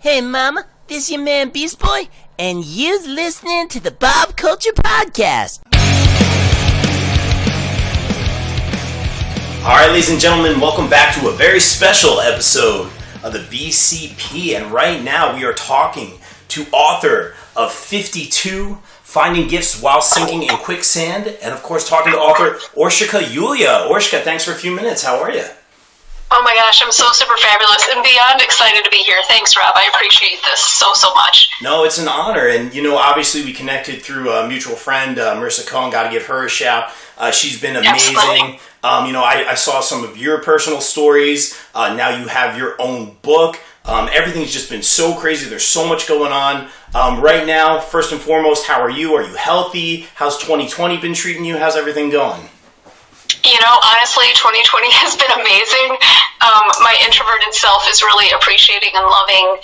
Hey, Mama, this your man Beast Boy, and you's listening to the Bob Culture Podcast. All right, ladies and gentlemen, welcome back to a very special episode of the BCP. And right now we are talking to author of 52, Finding Gifts While Sinking in Quicksand, and of course talking to author Orshika Julia. Orshika, thanks for a few minutes. How are you? Oh my gosh, I'm so super fabulous and beyond excited to be here. Thanks, Rob. I appreciate this so much. No, it's an honor. And, you know, obviously we connected through a mutual friend, Marissa Cohen. Got to give her a shout. She's been amazing. I saw some of your personal stories. Now you have your own book. Everything's just been so crazy. There's so much going on. Right now, first and foremost, how are you? Are you healthy? How's 2020 been treating you? How's everything going? You know, honestly, 2020 has been amazing. My introverted self is really appreciating and loving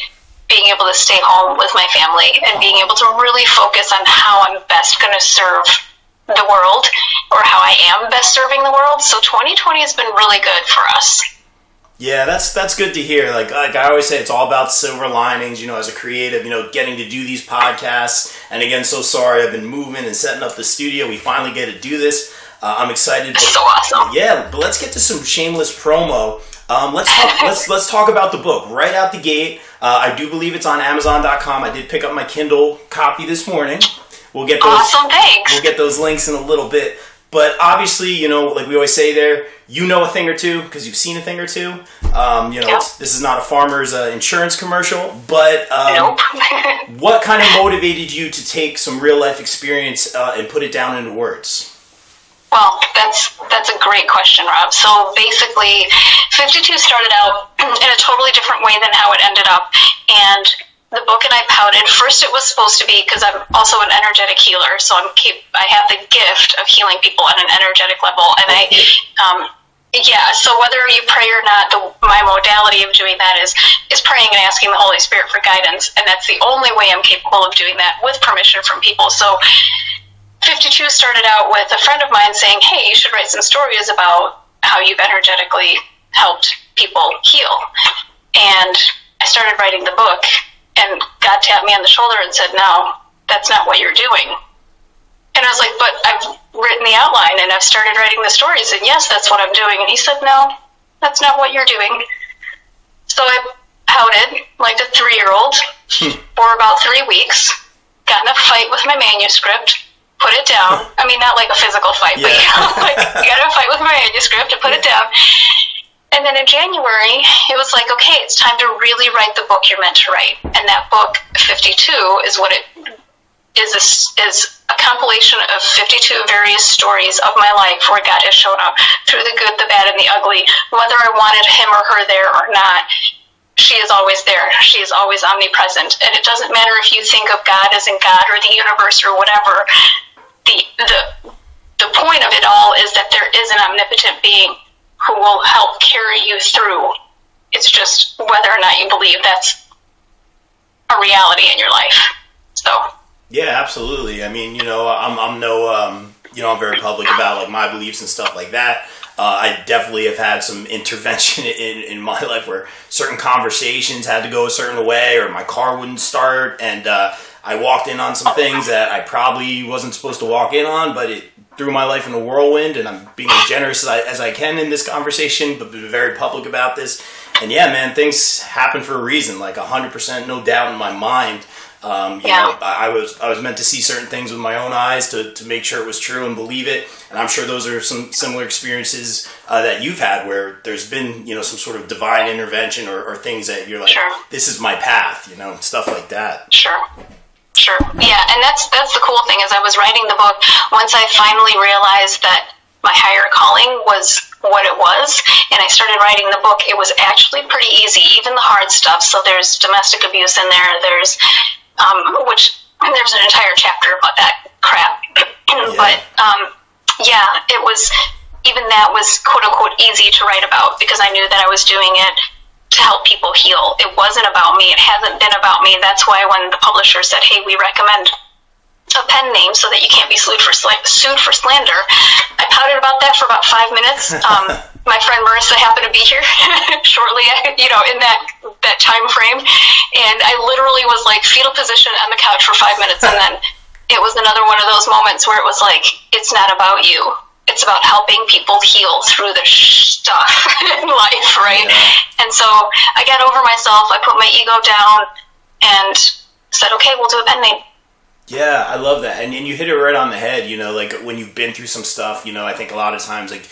being able to stay home with my family and being able to really focus on how I'm best going to serve the world, or how I am best serving the world. So 2020 has been really good for us. Yeah, that's good to hear. Like I always say, it's all about silver linings, you know, as a creative, you know, getting to do these podcasts. And again, so sorry, I've been moving and setting up the studio. We finally get to do this. I'm excited. That's so awesome. Yeah, but let's get to some shameless promo. Let's talk about the book right out the gate. I do believe it's on Amazon.com. I did pick up my Kindle copy this morning. We'll get those. Awesome, thanks. We'll get those links in a little bit. But obviously, you know, like we always say there, you know a thing or two because you've seen a thing or two. This is not a farmer's insurance commercial, but nope. What kind of motivated you to take some real life experience and put it down into words? Well, that's a great question, Rob. So basically, 52 started out in a totally different way than how it ended up. And the book and I pouted. First, it was supposed to be, because I'm also an energetic healer, so I have the gift of healing people on an energetic level. And so whether you pray or not, my modality of doing that is praying and asking the Holy Spirit for guidance. And that's the only way I'm capable of doing that, with permission from people. So 52 started out with a friend of mine saying, hey, you should write some stories about how you've energetically helped people heal. And I started writing the book, and God tapped me on the shoulder and said, no, that's not what you're doing. And I was like, but I've written the outline and I've started writing the stories, and yes, that's what I'm doing. And he said, no, that's not what you're doing. So I pouted like a 3-year-old for about 3 weeks, got in a fight with my manuscript, put it down. I mean, not like a physical fight, but I got in a fight with my manuscript and put it down. And then in January, it was like, okay, it's time to really write the book you're meant to write. And that book, 52, is what it is a compilation of 52 various stories of my life where God has shown up through the good, the bad, and the ugly. Whether I wanted him or her there or not, she is always there. She is always omnipresent. And it doesn't matter if you think of God as in God or the universe or whatever. The point of it all is that there is an omnipotent being who will help carry you through. It's just whether or not you believe that's a reality in your life. So. Yeah, absolutely. I mean, you know, I'm very public about like my beliefs and stuff like that. I definitely have had some intervention in my life where certain conversations had to go a certain way, or my car wouldn't start, and I walked in on some things that I probably wasn't supposed to walk in on, but it threw my life in a whirlwind, and I'm being as generous as I can in this conversation, but been very public about this. And yeah, man, things happen for a reason, like 100%, no doubt in my mind. I was meant to see certain things with my own eyes to make sure it was true and believe it. And I'm sure those are some similar experiences that you've had where there's been, you know, some sort of divine intervention or things that you're like, sure, this is my path, you know, stuff like that. Sure. Yeah, and that's the cool thing. As I was writing the book, once I finally realized that my higher calling was what it was, and I started writing the book, it was actually pretty easy, even the hard stuff. So there's domestic abuse in there, there's there's an entire chapter about that crap. Yeah. But it was, even that was quote unquote easy to write about because I knew that I was doing it to help people heal. It wasn't about me. It hasn't been about me. That's why when the publisher said, hey, we recommend a pen name so that you can't be sued for slander, I pouted about that for about 5 minutes. My friend Marissa happened to be here shortly, in that that time frame. And I literally was like fetal position on the couch for 5 minutes, and then it was another one of those moments where it was like, it's not about you. It's about helping people heal through the stuff in life, right? Yeah. And so I got over myself. I put my ego down and said, okay, we'll do a pen name. Yeah, I love that. And you hit it right on the head, you know, like when you've been through some stuff, you know, I think a lot of times, like,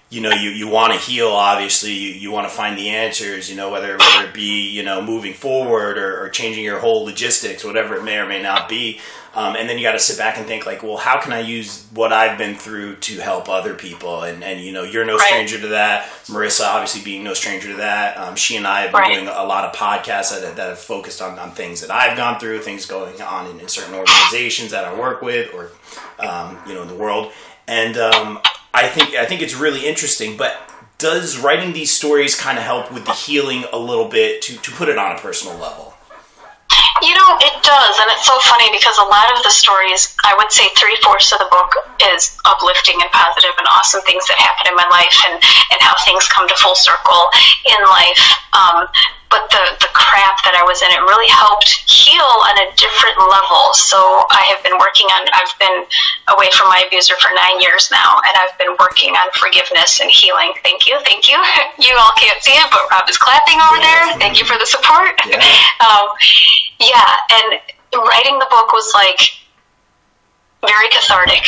you know, you want to heal, obviously, you want to find the answers, you know, whether it be, you know, moving forward or changing your whole logistics, whatever it may or may not be. And then you got to sit back and think like, well, how can I use what I've been through to help other people? And you know, you're no stranger to that. Marissa, obviously, being no stranger to that. She and I have been doing a lot of podcasts that have focused on things that I've gone through, things going on in certain organizations that I work with or, you know, in the world. And I think it's really interesting, but does writing these stories kind of help with the healing a little bit to put it on a personal level? You know, it does, and it's so funny because a lot of the stories, I would say 3/4 of the book is uplifting and positive and awesome things that happen in my life and how things come to full circle in life. But the crap that I was in, it really helped heal on a different level. So I've been away from my abuser for 9 years now, and I've been working on forgiveness and healing. Thank you. You all can't see it, but Rob is clapping over there. Thank you for the support. Yeah, and writing the book was like very cathartic.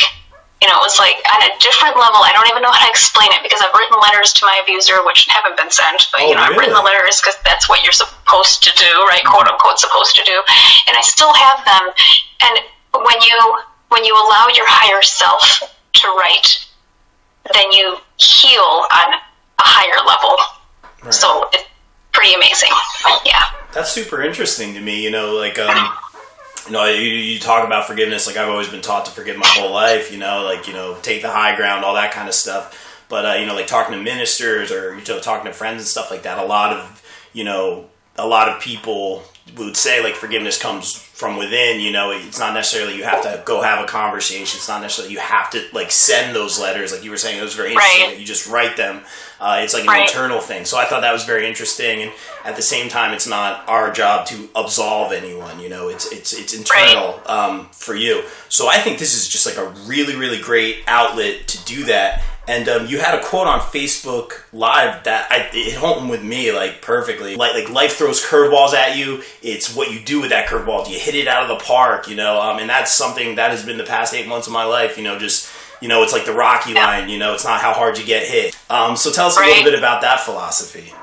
You know, it was like on a different level. I don't even know how to explain it because I've written letters to my abuser, which haven't been sent. But, you know, I've written the letters because that's what you're supposed to do, right? Quote unquote supposed to do. And I still have them. And when you allow your higher self to write, then you heal on a higher level. Right. So it's pretty amazing. Yeah. That's super interesting to me. You know, like, you know, you talk about forgiveness. Like I've always been taught to forgive my whole life, you know, like, you know, take the high ground, all that kind of stuff. But, you know, like talking to ministers or, you know, talking to friends and stuff like that, a lot of people would say like forgiveness comes from within. You know, it's not necessarily you have to go have a conversation. It's not necessarily you have to like send those letters. Like you were saying, it was very interesting that you just write them. It's like an internal thing. So I thought that was very interesting. And at the same time, it's not our job to absolve anyone. You know, it's internal for you. So I think this is just like a really, really great outlet to do that. And you had a quote on Facebook Live that it hit home with me like perfectly. Like life throws curveballs at you. It's what you do with that curveball. Do you hit it out of the park? You know, and that's something that has been the past 8 months of my life. You know, just. You know, it's like the Rocky line, you know, it's not how hard you get hit. So tell us a little bit about that philosophy.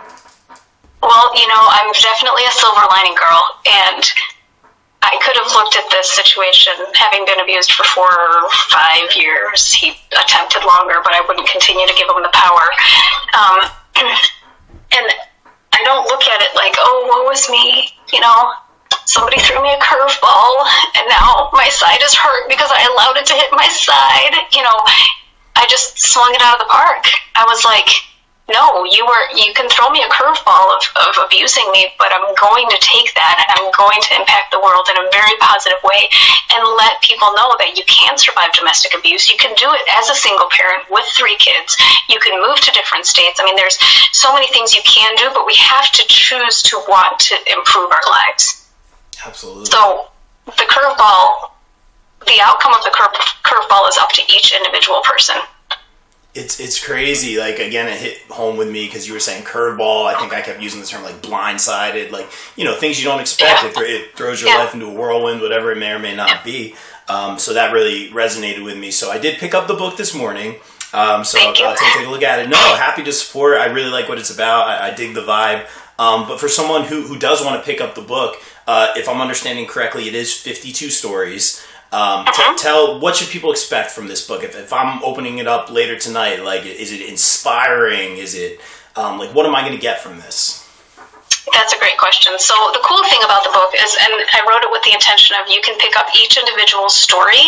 Well, you know, I'm definitely a silver lining girl, and I could have looked at this situation, having been abused for 4 or 5 years. He attempted longer, but I wouldn't continue to give him the power. And I don't look at it like, oh, woe is me, you know. Somebody threw me a curveball, and now my side is hurt because I allowed it to hit my side. You know, I just swung it out of the park. I was like, no, you can throw me a curveball of abusing me, but I'm going to take that and I'm going to impact the world in a very positive way and let people know that you can survive domestic abuse. You can do it as a single parent with 3 kids. You can move to different states. I mean, there's so many things you can do, but we have to choose to want to improve our lives. Absolutely. So the curveball, the outcome of the curveball is up to each individual person. It's crazy. Like, again, it hit home with me because you were saying curveball. I think I kept using the term like blindsided, like, you know, things you don't expect. Yeah. It throws your life into a whirlwind, whatever it may or may not be. So that really resonated with me. So I did pick up the book this morning. So I'll take a look at it. No, happy to support it. I really like what it's about. I dig the vibe. But for someone who does want to pick up the book, if I'm understanding correctly, it is 52 stories. Tell what should people expect from this book? If I'm opening it up later tonight, like, is it inspiring? Is it like, what am I going to get from this? That's a great question. So the cool thing about the book is, and I wrote it with the intention of, you can pick up each individual story,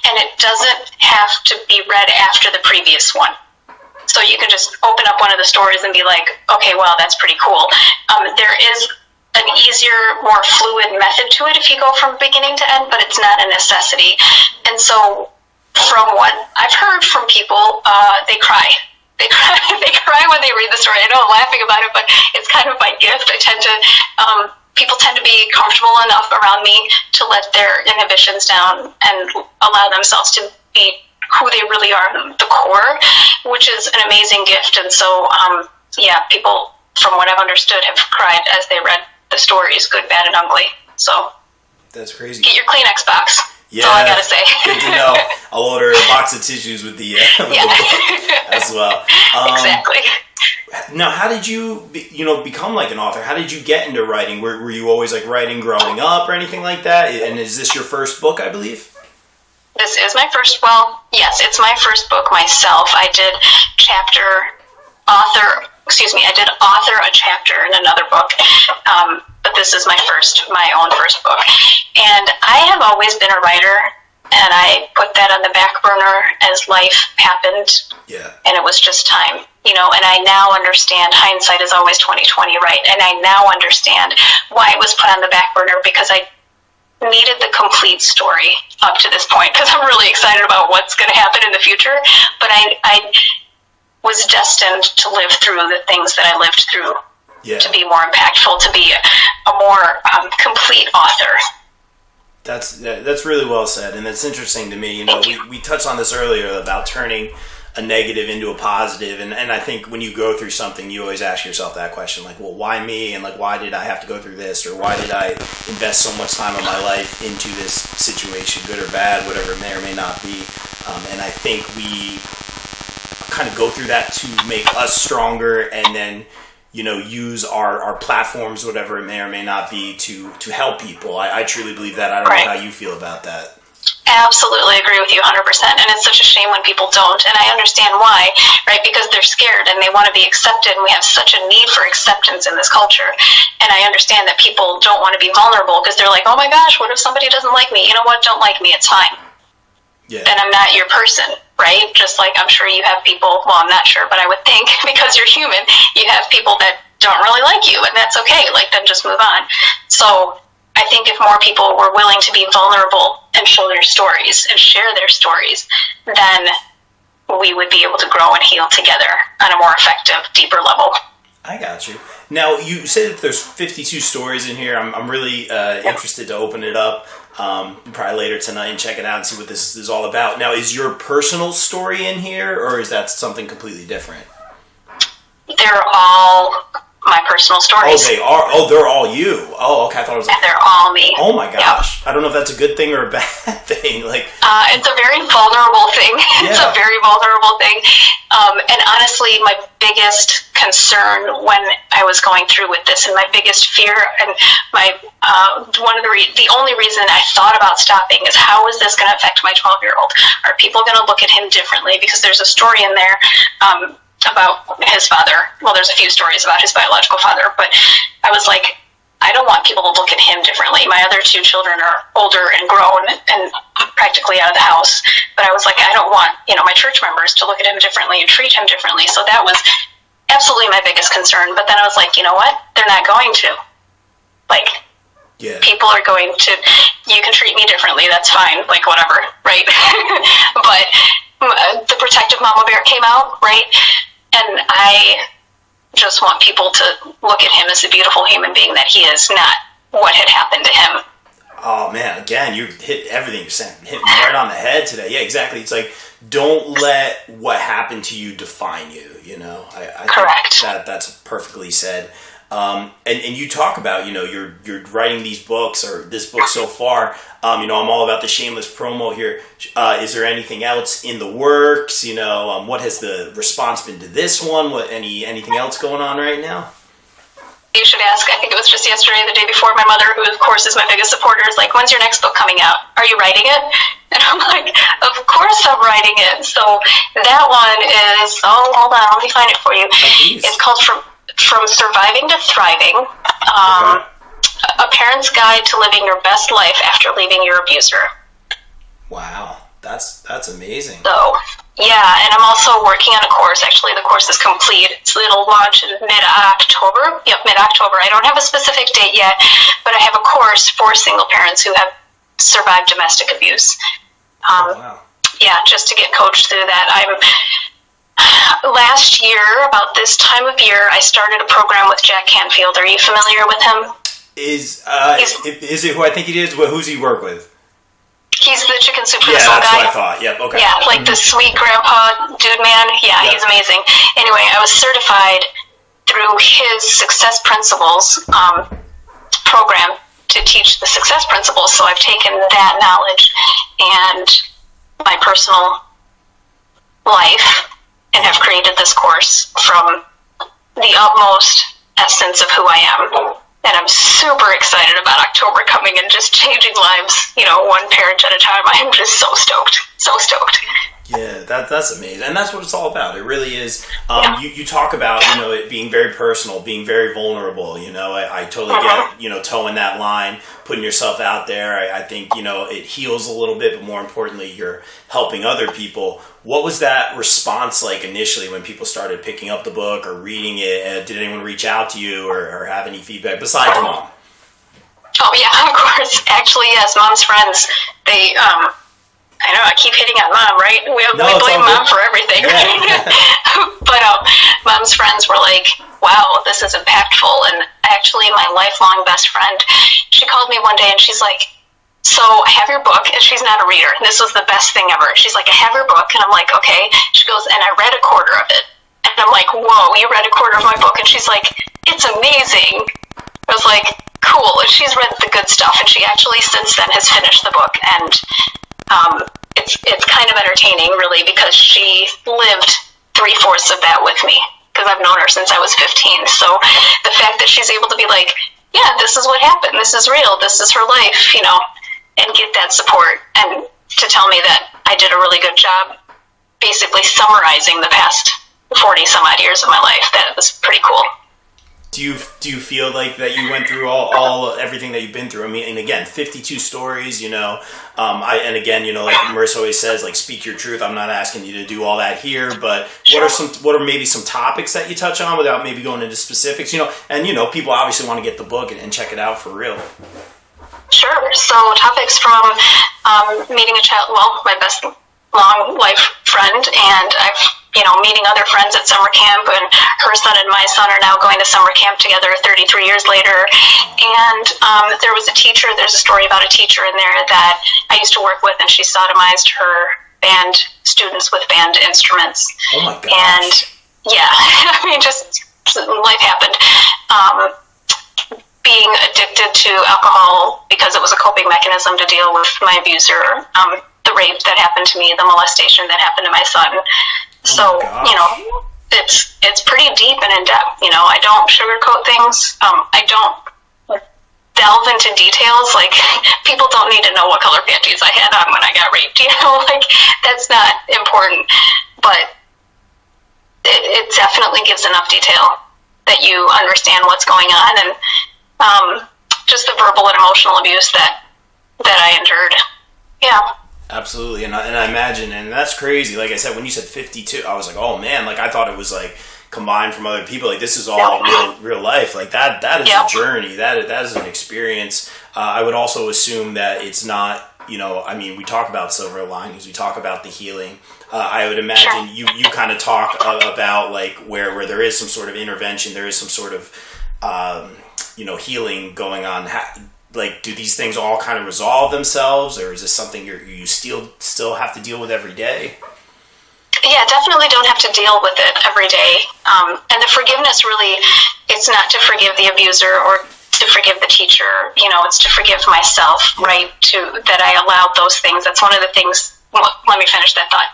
and it doesn't have to be read after the previous one. So you can just open up one of the stories and be like, okay, well, that's pretty cool. There is an easier, more fluid method to it if you go from beginning to end, but it's not a necessity. And so from what I've heard from people, they cry. they cry when they read the story. I know I'm laughing about it, but it's kind of my gift. People tend to be comfortable enough around me to let their inhibitions down and allow themselves to be who they really are, the core, which is an amazing gift. And so, people, from what I've understood, have cried as they read the stories, good, bad, and ugly. So that's crazy. Get your Kleenex box. Yeah, that's all I gotta say. Good to know. I'll order a box of tissues with the book as well. Exactly. Now, how did you, become like an author? How did you get into writing? Were you always like writing growing up or anything like that? And is this your first book, I believe? This is my first. Yes, it's my first book myself. I did author a chapter in another book. But this is my own first book. And I have always been a writer, and I put that on the back burner as life happened. Yeah. And it was just time, and I now understand, hindsight is always 20/20, right? And I now understand why it was put on the back burner, because I needed the complete story up to this point, because I'm really excited about what's going to happen in the future. But I was destined to live through the things that I lived through. Yeah. To be more impactful, to be a more complete author. That's really well said, and it's interesting to me. We touched on this earlier about turning a negative into a positive, and I think when you go through something, you always ask yourself that question, like, well, why me, and like, why did I have to go through this, or why did I invest so much time of my life into this situation, good or bad, whatever it may or may not be. And I think we kind of go through that to make us stronger, and then use our platforms, whatever it may or may not be, to help people. I truly believe that. I don't know how you feel about that. Absolutely agree with you 100%. And it's such a shame when people don't. And I understand why, right? Because they're scared and they want to be accepted. And we have such a need for acceptance in this culture. And I understand that people don't want to be vulnerable because they're like, oh my gosh, what if somebody doesn't like me? You know what? Don't like me. It's fine. Yeah. Then I'm not your person, right? Just like I'm sure you have people, well, I'm not sure, but I would think because you're human, you have people that don't really like you, and that's okay. Like, then just move on. So I think if more people were willing to be vulnerable and show their stories and share their stories, then we would be able to grow and heal together on a more effective, deeper level. I got you. Now, you said that there's 52 stories in here. I'm really interested to open it up probably later tonight and check it out and see what this is all about. Now, is your personal story in here, or is that something completely different? They're all my personal stories. Oh, they are? Oh, they're all you. Oh, okay. I thought it was like... They're all me. Oh, my gosh. Yep. I don't know if that's a good thing or a bad thing. It's a very vulnerable thing. Yeah. It's a very vulnerable thing. And honestly, my biggest concern when I was going through with this, and my biggest fear, and my the only reason I thought about stopping is, how is this going to affect my 12-year-old? Are people going to look at him differently? Because there's a story in there about his father. Well, there's a few stories about his biological father, but I was like, I don't want people to look at him differently. My other two children are older and grown and practically out of the house, but I was like, I don't want, my church members to look at him differently and treat him differently. So that was absolutely my biggest concern. But then I was like, you know what? They're not going to. People are going to, you can treat me differently, that's fine, whatever, right? But the protective mama bear came out, right? And I just want people to look at him as the beautiful human being that he is, not what had happened to him. Oh, man, again, you hit everything you're saying. Hit me right on the head today. Yeah, exactly. It's like, don't let what happened to you define you, I Correct. Think that's perfectly said. And you talk about, you're writing these books, or this book so far. I'm all about the shameless promo here. Is there anything else in the works? What has the response been to this one? Anything else going on right now? You should ask. I think it was just yesterday, the day before, my mother, who of course is my biggest supporter, is like, when's your next book coming out? Are you writing it? And I'm like, of course I'm writing it. So that one is, hold on, let me find it for you. It's called From Surviving to Thriving, A Parent's Guide to Living Your Best Life After Leaving Your Abuser. Wow, that's amazing. So, yeah, and I'm also working on a course. Actually, the course is complete. It'll launch in mid-October. Yep, mid-October. I don't have a specific date yet, but I have a course for single parents who have survived domestic abuse. Wow. Yeah, just to get coached through that. Last year, about this time of year, I started a program with Jack Canfield. Are you familiar with him? Is it who I think he is? Who's he work with? He's the chicken soup for Yeah, the soul that's guy. what I thought. Yep, okay. Yeah, like the sweet grandpa dude man. Yeah, Yep. he's amazing. Anyway, I was certified through his Success Principles program to teach the Success Principles. So I've taken that knowledge and my personal life and have created this course from the utmost essence of who I am. And I'm super excited about October coming and just changing lives, one parent at a time. I'm just so stoked. So stoked. Yeah, that's amazing. And that's what it's all about. It really is. Yeah. You talk about, it being very personal, being very vulnerable. I totally get, towing that line, putting yourself out there. I think, it heals a little bit, but more importantly, you're helping other people. What was that response like initially when people started picking up the book or reading it? Did anyone reach out to you or have any feedback besides mom? Oh, yeah, of course. Actually, yes, mom's friends, they, I know, I keep hitting on mom, right? We blame mom for everything. Yeah. But mom's friends were like, wow, this is impactful. And actually, my lifelong best friend, she called me one day and she's like, so I have your book, and she's not a reader. This was the best thing ever. She's like, I have your book, and I'm like, okay. She goes, and I read a quarter of it. And I'm like, whoa, you read a quarter of my book? And she's like, it's amazing. I was like, cool. And she's read the good stuff, and she actually since then has finished the book. And it's kind of entertaining, really, because she lived 3/4 of that with me, because I've known her since I was 15. So the fact that she's able to be like, yeah, this is what happened. This is real. This is her life, and get that support and to tell me that I did a really good job basically summarizing the past 40 some odd years of my life. That was pretty cool. Do you feel like that you went through all everything that you've been through? I mean, and again, 52 stories, like Marissa always says, like, speak your truth. I'm not asking you to do all that here, but Sure. what are maybe some topics that you touch on without maybe going into specifics, and people obviously want to get the book and check it out for real. Sure. So topics from meeting a child, my best long life friend, and I've, meeting other friends at summer camp, and her son and my son are now going to summer camp together 33 years later. And there's a story about a teacher in there that I used to work with, and she sodomized her band students with band instruments. Oh my gosh. And yeah, I mean, just life happened. Being addicted to alcohol because it was a coping mechanism to deal with my abuser, the rape that happened to me, the molestation that happened to my son. So, it's pretty deep and in depth. I don't sugarcoat things. I don't delve into details. Like, people don't need to know what color panties I had on when I got raped. That's not important. But it definitely gives enough detail that you understand what's going on, and just the verbal and emotional abuse that I endured. Yeah. Absolutely, and I imagine, and that's crazy. Like I said, when you said 52, I was like, oh man, like I thought it was like combined from other people. Like this is all real life. Like that is a journey. That is an experience. I would also assume that it's not, we talk about silver linings, we talk about the healing. I would imagine you kind of talk about like where there is some sort of intervention, there is some sort of healing going on. Like, do these things all kind of resolve themselves, or is this something you still have to deal with every day? Yeah, definitely don't have to deal with it every day. And the forgiveness really, it's not to forgive the abuser or to forgive the teacher. It's to forgive myself, right? That I allowed those things. That's one of the things. Let me finish that thought.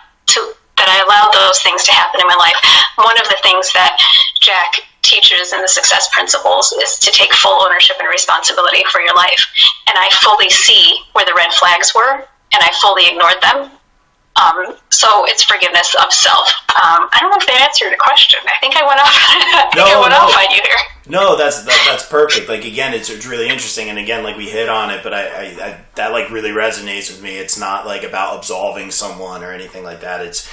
That I allowed those things to happen in my life. One of the things that Jack teaches in the Success Principles is to take full ownership and responsibility for your life. And I fully see where the red flags were, and I fully ignored them. So it's forgiveness of self. I don't know if that answered the question. I think I went off. Off on you there. No, that's perfect. Like, again, it's really interesting, and again, like, we hit on it, but I that like really resonates with me. It's not like about absolving someone or anything like that. It's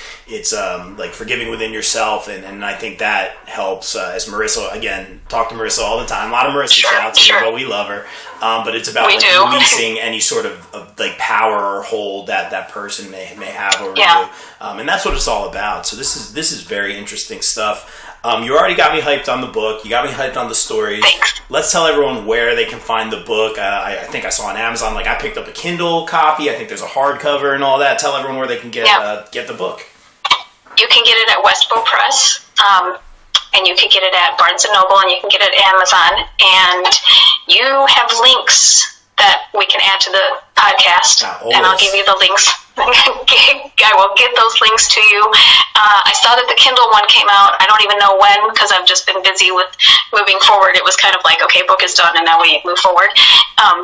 like forgiving within yourself, and I think that helps. As Marissa, again, talk to Marissa all the time. A lot of Marissa shouts, but we love her. But it's about releasing any sort of like power or hold that person may have over you, and that's what it's all about. So this is very interesting stuff. You already got me hyped on the book. You got me hyped on the stories. Thanks. Let's tell everyone where they can find the book. I think I saw on Amazon. Like, I picked up a Kindle copy. I think there's a hardcover and all that. Tell everyone where they can get the book. You can get it at Westbow Press, and you can get it at Barnes & Noble, and you can get it at Amazon. And you have links that we can add to the podcast, and I'll give you the links. I will get those links to you. I saw that the Kindle one came out. I don't even know when, because I've just been busy with moving forward. It was kind of like, okay, book is done, and now we move forward.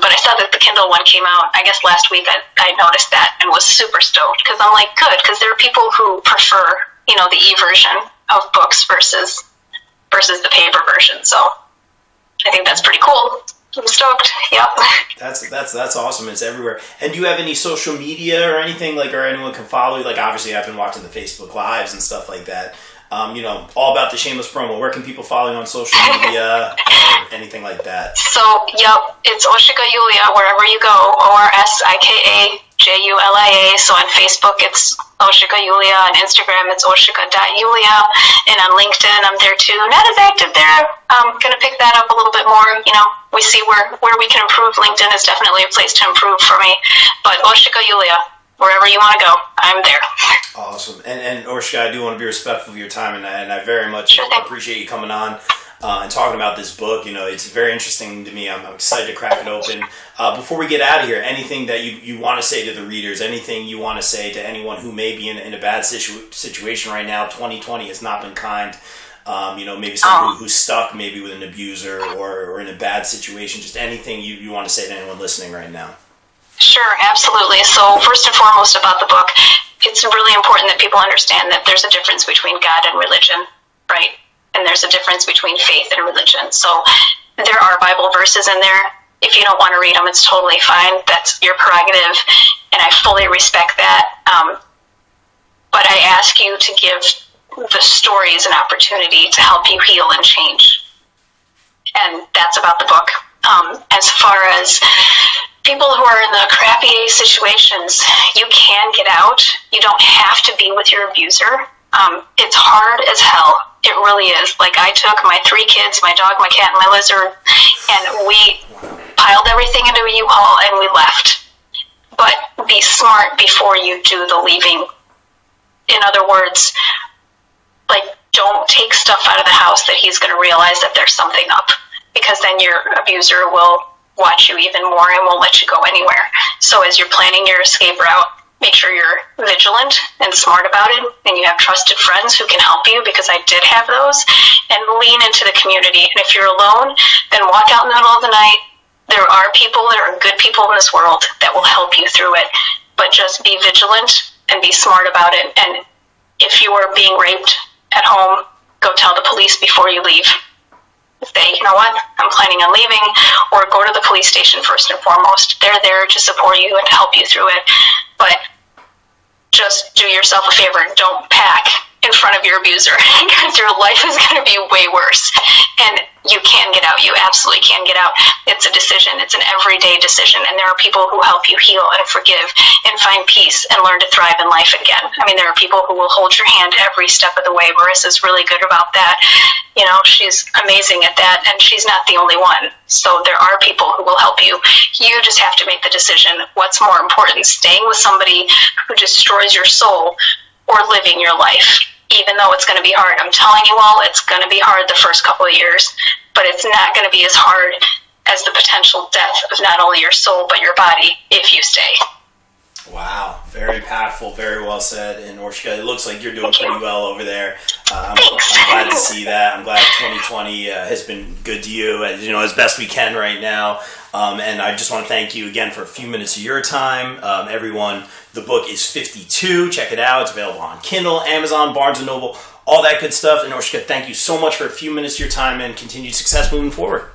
But I saw that the Kindle one came out, I guess last week. I noticed that and was super stoked, because I'm like, good, because there are people who prefer, the e-version of books versus the paper version. So I think that's pretty cool. I'm stoked. Yep. That's awesome. It's everywhere. And do you have any social media or anything, like, or anyone can follow you? Like, obviously I've been watching the Facebook Lives and stuff like that. All about the shameless promo. Where can people follow you on social media or anything like that? So, it's Orshika Julia wherever you go. Orshika Julia. So on Facebook it's Orshika Julia. On Instagram it's Orshika.Julia. And on LinkedIn I'm there too. Not as active there. I'm going to pick that up a little bit more. We see where we can improve. LinkedIn is definitely a place to improve for me. But Orshika Julia, wherever you want to go, I'm there. Awesome. And Orshika, I do want to be respectful of your time, and I very much appreciate you coming on and talking about this book. It's very interesting to me. I'm excited to crack it open. Before we get out of here, anything that you want to say to the readers, anything you want to say to anyone who may be in a bad situation right now? 2020 has not been kind. Maybe someone who's stuck maybe with an abuser or in a bad situation, just anything you want to say to anyone listening right now. Sure, absolutely. So first and foremost about the book, it's really important that people understand that there's a difference between God and religion, right? And there's a difference between faith and religion. So there are Bible verses in there. If you don't want to read them, it's totally fine. That's your prerogative, and I fully respect that. But I ask you to give the stories an opportunity to help you heal and change. And that's about the book. As far as people who are in the crappy situations, you can get out. You don't have to be with your abuser. It's hard as hell. It really is. Like, I took my 3 kids, my dog, my cat, and my lizard, and we piled everything into a U-Haul and we left. But be smart before you do the leaving. In other words, like, don't take stuff out of the house that he's going to realize that there's something up, because then your abuser will watch you even more and won't let you go anywhere. So as you're planning your escape route, make sure you're vigilant and smart about it, and you have trusted friends who can help you, because I did have those, and lean into the community. And if you're alone, then walk out in the middle of the night. There are good people in this world that will help you through it, but just be vigilant and be smart about it. And if you are being raped at home, go tell the police before you leave. Say, you know what, I'm planning on leaving, or go to the police station first and foremost. They're there to support you and to help you through it. But just do yourself a favor and don't pack in front of your abuser, because your life is going to be way worse. And you can get out. You absolutely can get out. It's a decision. It's an everyday decision. And there are people who help you heal and forgive and find peace and learn to thrive in life again. I mean, there are people who will hold your hand every step of the way. Marissa's really good about that. She's amazing at that, and she's not the only one. So there are people who will help you. You just have to make the decision. What's more important, staying with somebody who destroys your soul, or living your life? Even though it's going to be hard. I'm telling you all, it's going to be hard the first couple of years, but it's not going to be as hard as the potential death of not only your soul, but your body, if you stay. Wow. Very impactful. Very well said. And Orshika, it looks like you're doing pretty well over there. I'm glad to see that. I'm glad 2020 has been good to you, as best we can right now. And I just want to thank you again for a few minutes of your time. Everyone, the book is 52. Check it out. It's available on Kindle, Amazon, Barnes & Noble, all that good stuff. And Orshika, thank you so much for a few minutes of your time and continued success moving forward.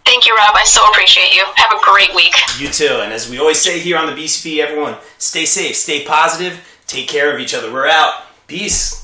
Thank you, Rob. I so appreciate you. Have a great week. You too. And as we always say here on the BCP, everyone, stay safe, stay positive, take care of each other. We're out. Peace.